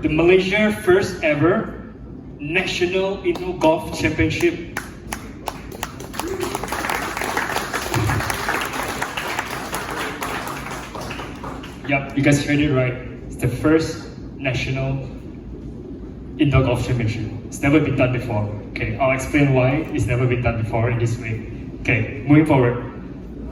the Malaysia first ever National Indoor Golf Championship. Yep, you guys heard it right. It's the first National Indoor Golf Championship. It's never been done before. Okay, I'll explain why it's never been done before in this way. Okay, moving forward.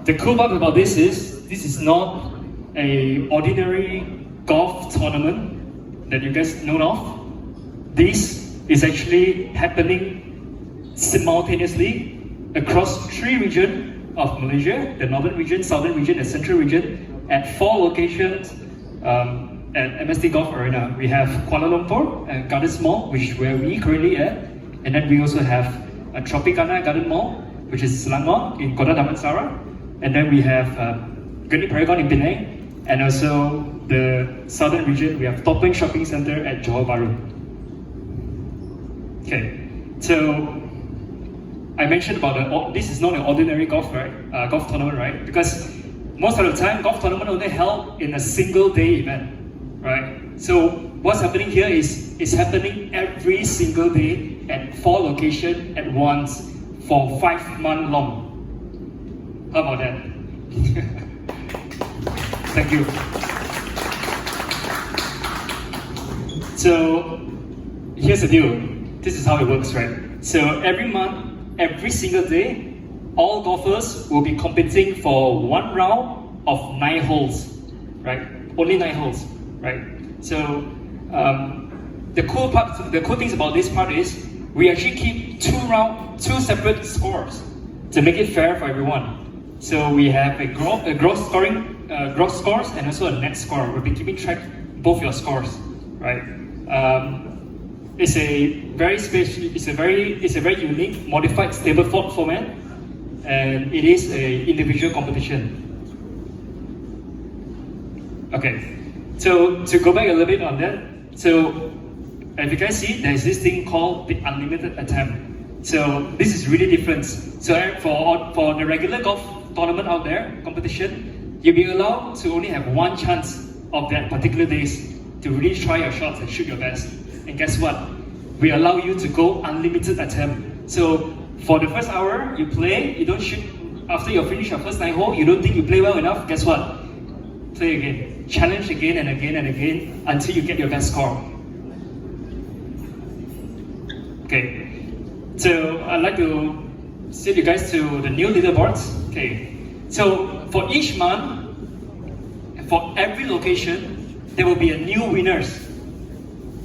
The cool part about this is not an ordinary golf tournament that you guys know of. This is actually happening simultaneously across 3 regions of Malaysia: the northern region, southern region, and central region, at 4 locations at MST Golf Arena. We have Kuala Lumpur and Gardens Mall, which is where we currently at, and then we also have Tropicana Garden Mall, which is Selangor in Kota Damansara, and then we have Granit Paragon in Penang, and also the southern region, we have Topping Shopping Centre at Johor Bahru. Okay, so I mentioned about this is not an ordinary golf tournament, right? Because most of the time, golf tournament only held in a single day event, right? So what's happening here is happening every single day at 4 locations at once for 5 months long. How about that? Thank you. So here's the deal. This is how it works, right? So every month, every single day, all golfers will be competing for 1 round of 9 holes, right? Only 9 holes, right? So the cool things about this part is we actually keep 2 separate scores to make it fair for everyone. So we have a gross scores and also a net score. We'll be keeping track both your scores, right? It's a very unique modified stableford format, and it is a individual competition. Okay, so to go back a little bit on that, so as you guys see, there's this thing called the unlimited attempt. So this is really different. So for the regular golf tournament out there, competition, you'll be allowed to only have 1 chance of that particular days to really try your shots and shoot your best. And guess what? We allow you to go unlimited attempt. So for the first hour, you play, you don't shoot. After you finish your first 9 holes, you don't think you play well enough, guess what? Play again. Challenge again and again and again until you get your best score. Okay, so I'd like to send you guys to the new leaderboards. Okay, so for each month, for every location, there will be a new winners.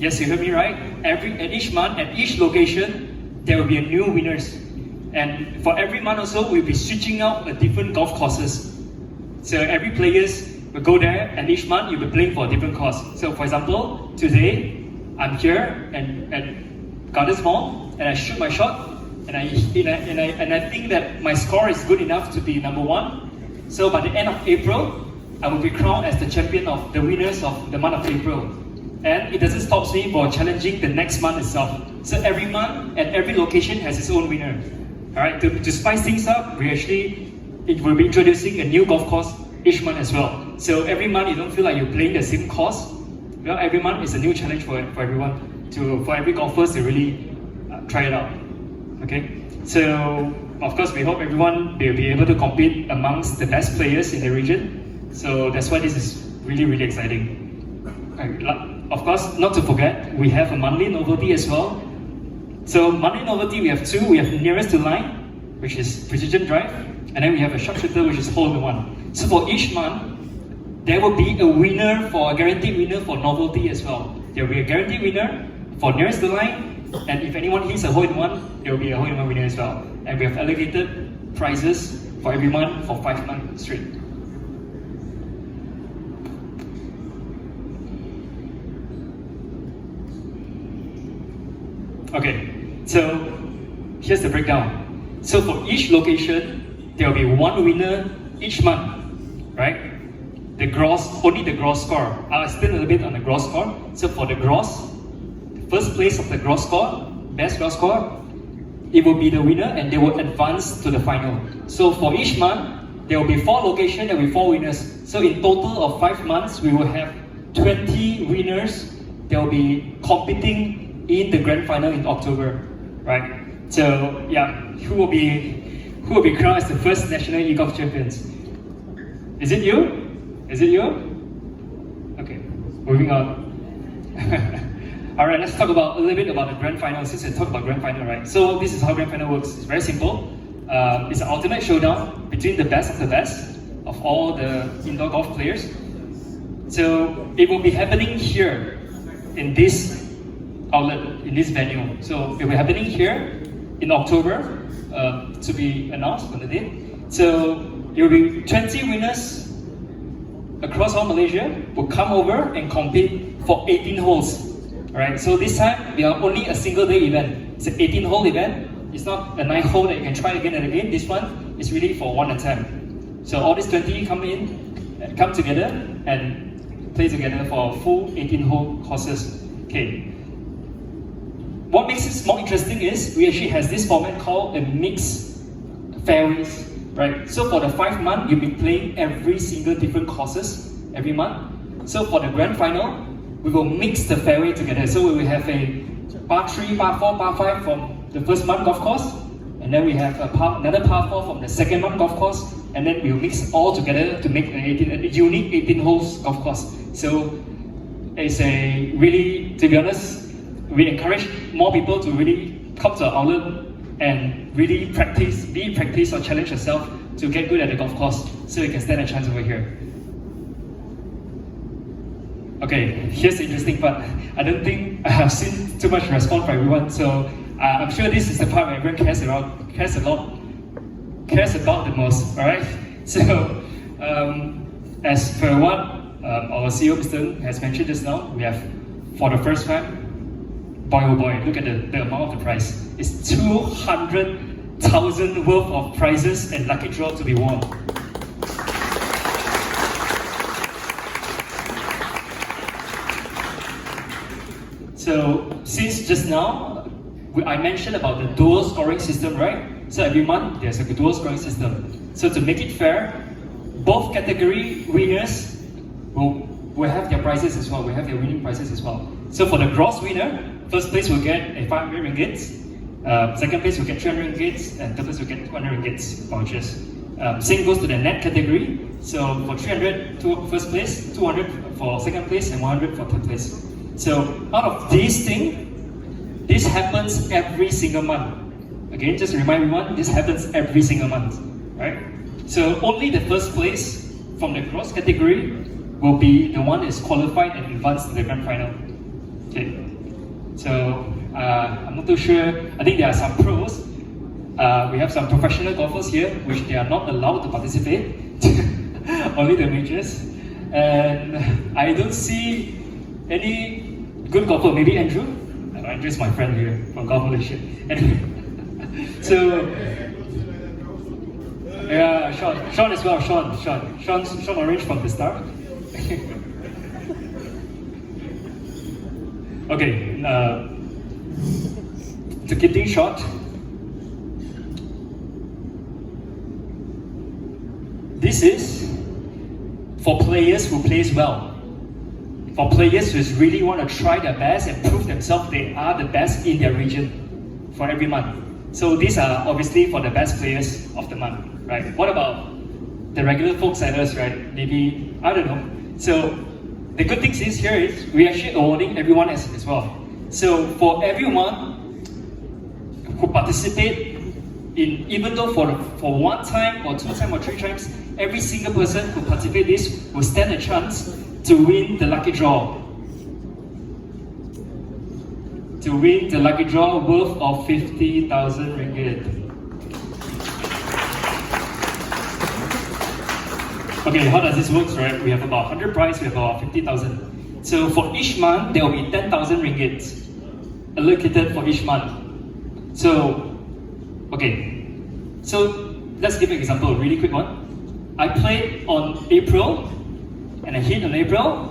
Yes, you heard me right? At each month, at each location, there will be a new winners. And for every month also, we'll be switching out a different golf courses. So every players will go there, and each month you'll be playing for a different course. So for example, today, I'm here at Gardens Mall, and I shoot my shot, and I think that my score is good enough to be number 1. So by the end of April, I will be crowned as the champion of the winners of the month of April. And it doesn't stop me for challenging the next month itself. So every month and every location has its own winner. Alright, to spice things up, it will be introducing a new golf course each month as well. So every month you don't feel like you're playing the same course. Well, every month is a new challenge for everyone, for every golfers to really try it out. Okay, so of course we hope everyone will be able to compete amongst the best players in the region. So that's why this is really, really exciting. Of course, not to forget, we have a monthly novelty as well. So monthly novelty, we have 2. We have nearest to line, which is precision drive, and then we have a sharpshooter, which is hole-in-one. So for each month, there will be a guaranteed winner for novelty as well. There will be a guaranteed winner for nearest to line, and if anyone hits a hole-in-one, there will be a hole-in-one winner as well. And we have allocated prizes for every month for 5 months straight. Okay, so here's the breakdown. So for each location, there will be 1 winner each month, right? Only the gross score. I'll explain a little bit on the gross score. So for the gross, first place of the gross score, best gross score, it will be the winner and they will advance to the final. So for each month, there will be 4 locations, there will be 4 winners. So in total of 5 months, we will have 20 winners they'll be competing in the grand final in October, right? So yeah, who will be crowned as the first national eGolf champions? Is it you? Is it you? Okay, moving on. All right, let's talk about a little bit about the grand final. Since I talked about grand final, right? So this is how grand final works. It's very simple. It's an ultimate showdown between the best of the best of all the indoor golf players. So it will be happening here in this outlet, in this venue. So it will be happening here in October, to be announced on the date. So it will be 20 winners across all Malaysia will come over and compete for 18 holes. Alright, so this time we are only a single day event. It's an 18-hole event. It's not a 9-hole that you can try again and again. This one is really for one attempt. So all these 20 come together and play together for full 18-hole courses. Okay. What makes this more interesting is we actually have this format called a mixed fairways, right? So for the 5 months, you'll be playing every single different courses every month. So for the grand final, we will mix the fairway together. So we will have a par 3, par 4, par 5 from the first month golf course, and then we have another par 4 from the second month golf course, and then we'll mix all together to make a unique 18 holes golf course. So it's a really, to be honest, we encourage more people to really come to our outlet and really practice or challenge yourself to get good at the golf course so you can stand a chance over here. Okay, here's the interesting part. I don't think I have seen too much response from everyone, so I'm sure this is the part where everyone cares about the most, alright? So, as per what our CEO Mr. Ng has mentioned just now, we have, for the first time, boy oh boy, look at the amount of the prize. It's 200,000 worth of prizes and lucky draw to be won. So, since just now, I mentioned about the dual scoring system, right? So every month, there's a dual scoring system. So to make it fair, both category winners will have their prizes as well, will have their winning prizes as well. So for the gross winner, first place will get a 500 ringgits, second place will get 300 ringgits, and third place will get 200 ringgits vouchers. Same goes to the net category. So for 300 to first place, 200 for second place, and 100 for third place. So out of these things, this happens every single month. Again, just to remind everyone, this happens every single month, right? So only the first place from the cross category will be the one that is qualified and advanced to the grand final. Okay. So I'm not too sure. I think there are some pros. We have some professional golfers here, which they are not allowed to participate. Only the majors. And I don't see any good golfer. Maybe Andrew. Andrew's my friend here from Golf Malaysia. Anyway, so yeah, Sean as well. Sean arranged from the start. Okay, to keep things short, this is for players who plays well. For players who really want to try their best and prove themselves they are the best in their region for every month. So these are obviously for the best players of the month, right? What about the regular folks like us, right? Maybe, I don't know. So the good thing is here is we actually awarding everyone as well. So for everyone who participate in, even though for 1 time or 2 times or 3 times, every single person who participates in this will stand a chance to win the lucky draw. To win the lucky draw worth of 50,000 ringgit. Okay, how does this work, right? We have about 100 prize, we have about 50,000. So for each month, there will be 10,000 ringgit allocated for each month. So, okay. So let's give an example, a really quick one. I played on April, and I hit on April.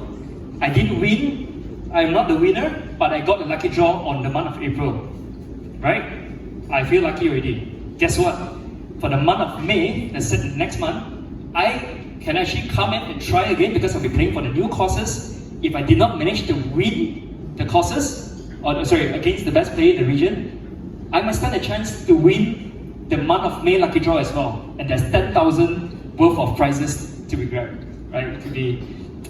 I didn't win. I'm not the winner, but I got the lucky draw on the month of April. Right? I feel lucky already. Guess what? For the month of May, the next month, I can actually come in and try again because I'll be playing for the new courses. If I did not manage to win the courses, or sorry, against the best player in the region, I might stand a chance to win the month of May lucky draw as well. And there's 10,000 worth of prizes to be grabbed, right? It could be,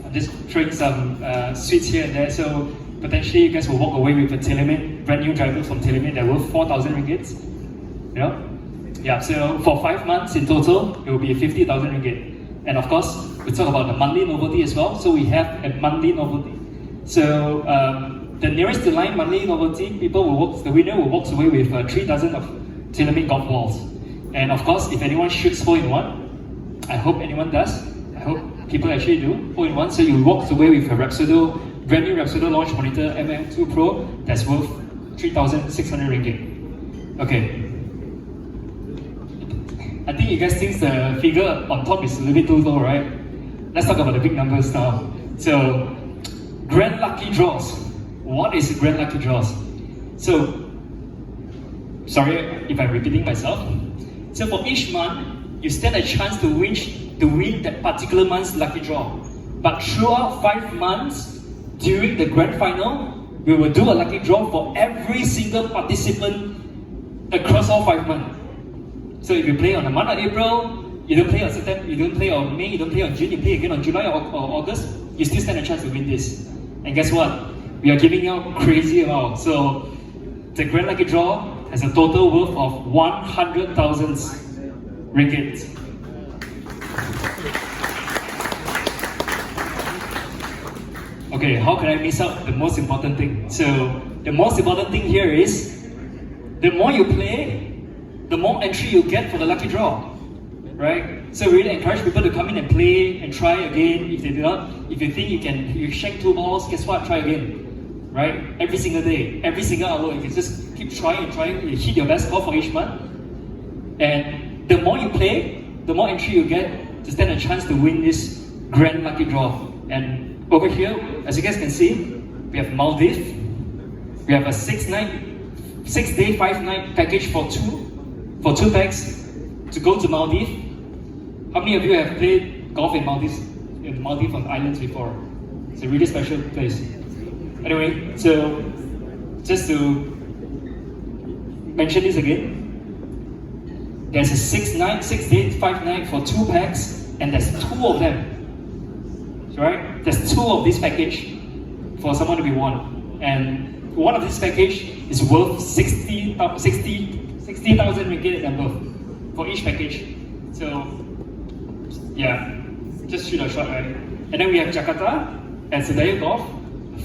I'm just throwing some sweets here and there, so potentially you guys will walk away with a TaylorMade, brand new driver from TaylorMade that worth 4,000 ringgit. You know? Yeah, so for 5 months in total, it will be 50,000 ringgit. And of course, we talk about the monthly novelty as well. So we have a monthly novelty. So the nearest to line monthly novelty, the winner will walk away with 3 dozen of TaylorMade golf balls. And of course, if anyone shoots hole-in-one, I hope anyone does. I hope people actually do hole-in-one. So you walk away with a brand new Rapsodo launch monitor MM2 Pro that's worth 3,600 ringgit. Okay. I think you guys think the figure on top is a little bit too low, right? Let's talk about the big numbers now. So, grand lucky draws. What is grand lucky draws? So, sorry if I'm repeating myself. So for each month, you stand a chance to win that particular month's lucky draw. But throughout 5 months, during the grand final, we will do a lucky draw for every single participant across all 5 months. So if you play on the month of April, you don't play on September, you don't play on May, you don't play on June, you play again on July or August, you still stand a chance to win this. And guess what? We are giving out crazy amount. So the Grand Lucky Draw has a total worth of 100,000 ringgit. Okay, how can I miss out the most important thing? So the most important thing here is, the more you play, the more entry you get for the lucky draw, right? So we really encourage people to come in and play and try again. If they do not, if you think you shank 2 balls, guess what? Try again, right? Every single day, every single hour, if you just keep trying and trying, you hit your best score for each month. And the more you play, the more entry you get to stand a chance to win this grand lucky draw. And over here, as you guys can see, we have Maldives. We have a 6-day, 5-night package for two packs to go to Maldives. How many of you have played golf in Maldives on islands before? It's a really special place. Anyway, so just to mention this again, there's a 6-day, 5-night for 2 packs, and there's 2 of them. Right? There's 2 of this package for someone to be won, and one of this package is worth 60,000 ringgit and above for each package. So yeah, just shoot a shot, right? And then we have Jakarta at Sedaya Golf,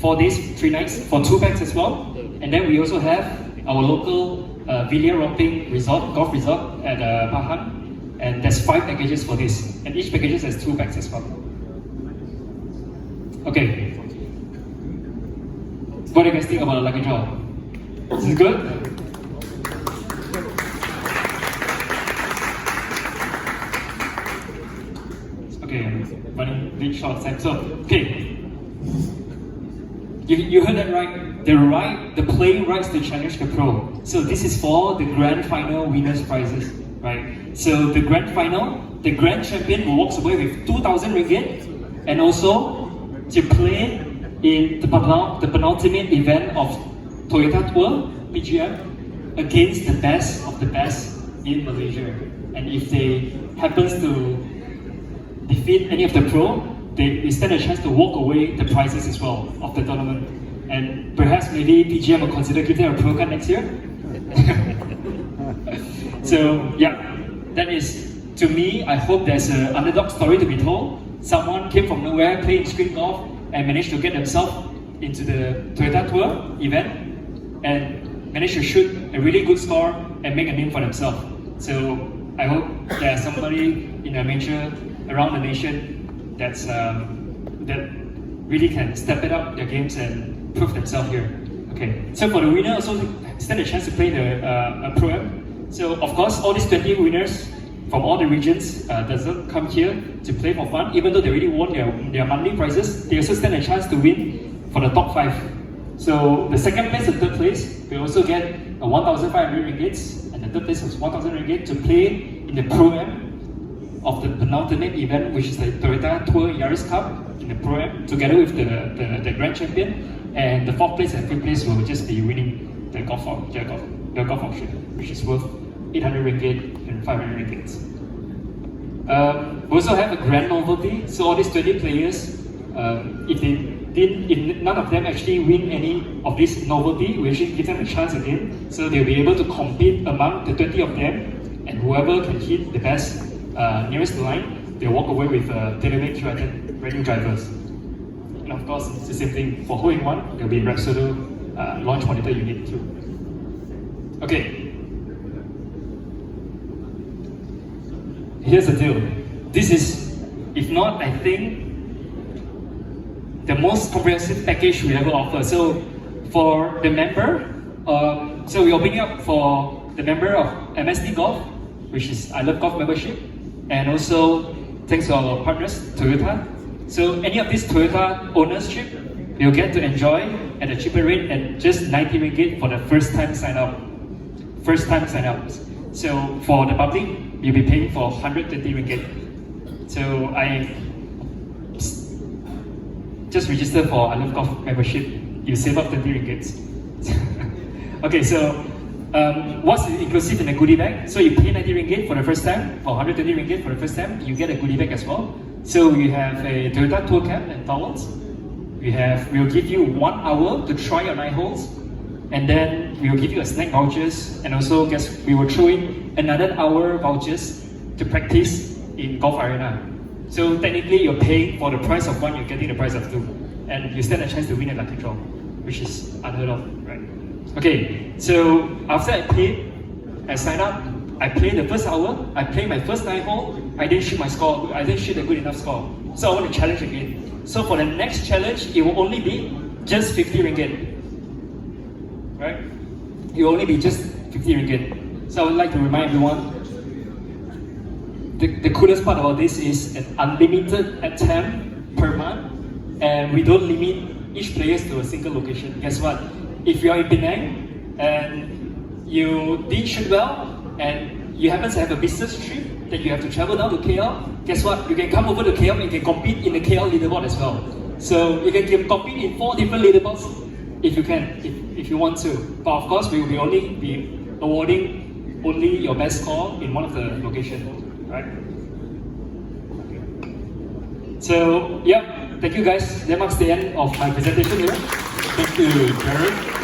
4 days, 3 nights for 2 packs as well. And then we also have our local Villiers Romping golf resort at Pahang, and there's 5 packages for this, and each package has 2 packs as well. Okay, what do you guys think about the lucky draw? Is it good? Okay, I'm running a bit short time. So, okay, you heard that right? The playing rights to challenge the pro. So this is for the grand final winners prizes, right? So the grand final, the grand champion will walk away with 2,000 ringgit, and also to play in the penultimate event of Toyota Tour PGM against the best of the best in Malaysia. And if they happens to defeat any of the pro, they stand a chance to walk away the prizes as well of the tournament. And perhaps maybe PGM will consider giving them a pro card next year. So yeah, that is, to me, I hope there's an underdog story to be told. Someone came from nowhere, played screen golf, and managed to get themselves into the Toyota Tour event, and managed to shoot a really good score and make a name for themselves. So I hope there's somebody in a major around the nation that really can step it up their games and prove themselves here. Okay, so for the winner also stand a chance to play the Pro-Am. So of course, all these 20 winners from all the regions doesn't come here to play for fun. Even though they already won their monthly prizes, they also stand a chance to win for the top 5. So the second place and third place will also get a 1,500 ringgit, and the third place was 1,000 ringgit to play in the Pro-Am of the penultimate event, which is the Toyota Tour Yaris Cup in the Pro-Am, together with the grand champion. and the 4th place and 5th place will just be winning the golf auction, which is worth 800 ringgit and 500 ringgit. We also have a grand novelty, so all these 20 players, if none of them actually win any of this novelty, we actually give them a chance again, so they'll be able to compete among the 20 of them, and whoever can hit the best nearest line, they'll walk away with tailor-made brand new drivers. And of course, it's the same thing for hole-in-one, there'll be Rapsodo launch monitor unit too. Okay. Here's the deal. This is, if not, I think, the most comprehensive package we ever offer. So, for the member, so we're opening up for the member of MST Golf, which is I Love Golf membership, and also thanks to our partners, Toyota. So, any of these Toyota ownership, you'll get to enjoy at a cheaper rate at just 90 ringgit for the first time sign up. So, for the public, you'll be paying for 120 ringgit. So I just register for I Love Golf membership. You save up 20 ringgit. Okay, so what's inclusive in the goodie bag? So you pay 90 ringgit for the first time, or 120 ringgit for the first time. You get a goodie bag as well. So we have a Toyota tour cap and towels. We'll give you 1 hour to try your 9 holes, and then we'll give you a snack vouchers, and also we will throw in another hour vouchers to practice in golf arena. So technically you're paying for the price of 1, you're getting the price of 2. And you stand a chance to win a lucky draw, which is unheard of, right? Okay, so after I signed up, I played the first hour, I played my first 9 hole, I didn't shoot my score, I didn't shoot a good enough score. So I want to challenge again. So for the next challenge, it will only be just 50 ringgit. Right? It will only be just 50 ringgit. So I would like to remind everyone, the coolest part about this is an unlimited attempt per month, and we don't limit each player to a single location. Guess what? If you're in Penang and you did shoot well, and you happen to have a business trip that you have to travel down to KL, guess what? You can come over to KL and you can compete in the KL leaderboard as well. So you can compete in 4 different leaderboards if you can, if you want to. But of course, we will only be awarding only your best score in one of the locations. Right? Okay. So, yeah, thank you guys. That marks the end of my presentation here. Thank you, Jared.